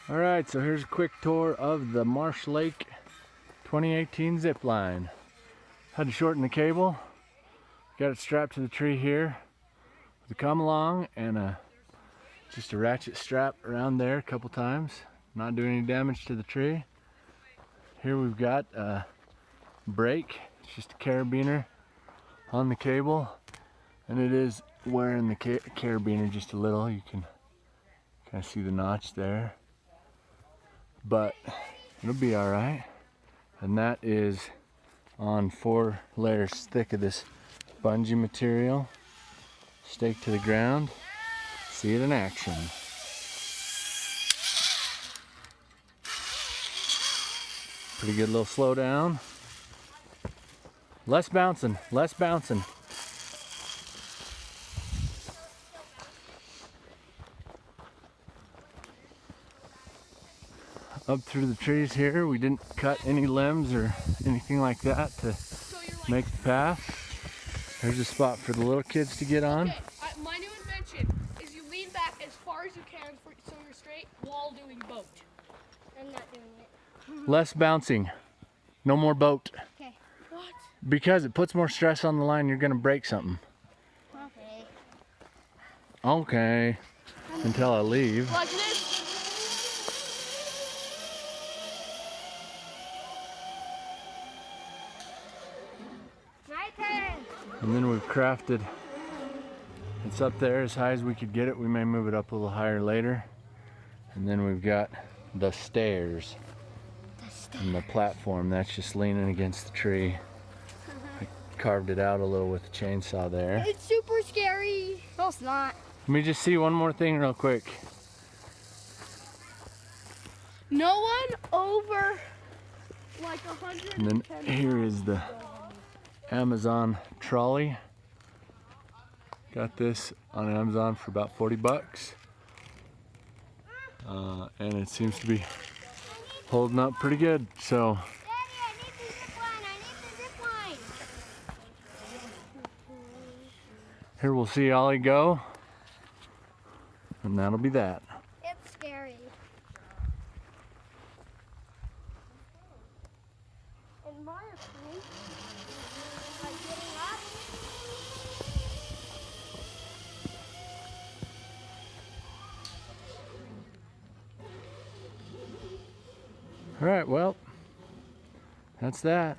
All right, so here's a quick tour of the Marsh Lake 2018 Zipline. Had to shorten the cable. Got it strapped to the tree here with a come along and just a ratchet strap around there a couple times. Not doing any damage to the tree. Here we've got a brake. It's just a carabiner on the cable, and it is wearing the carabiner just a little. You can kind of see the notch there, but it'll be all right. And that is on 4 layers thick of this bungee material, staked to the ground. See it in action. Pretty good little slow down. Less bouncing, less bouncing. Up through the trees here, we didn't cut any limbs or anything like that to make the path. There's a spot for the little kids to get on. Okay, my new invention is you lean back as far as you can so you're straight while doing boat. I'm not doing it. Less bouncing. No more boat. Okay. What? Because it puts more stress on the line, you're gonna break something. Okay. Okay. Until I leave. Like this? My turn. And then we've crafted, it's up there as high as we could get it. We may move it up a little higher later. And then we've got the stairs. And the platform, that's just leaning against the tree. I carved it out a little with the chainsaw there. It's super scary. No, it's not. Let me just see one more thing real quick. No one over like 100. And then here is the Amazon trolley. Got this on Amazon for about 40 bucks. And it seems to be holding up pretty good. So Daddy, I need the zipline. I need the zipline. here we'll see Ollie go. And that'll be that. It's scary. In my opinion, like getting up. All right, well, that's that.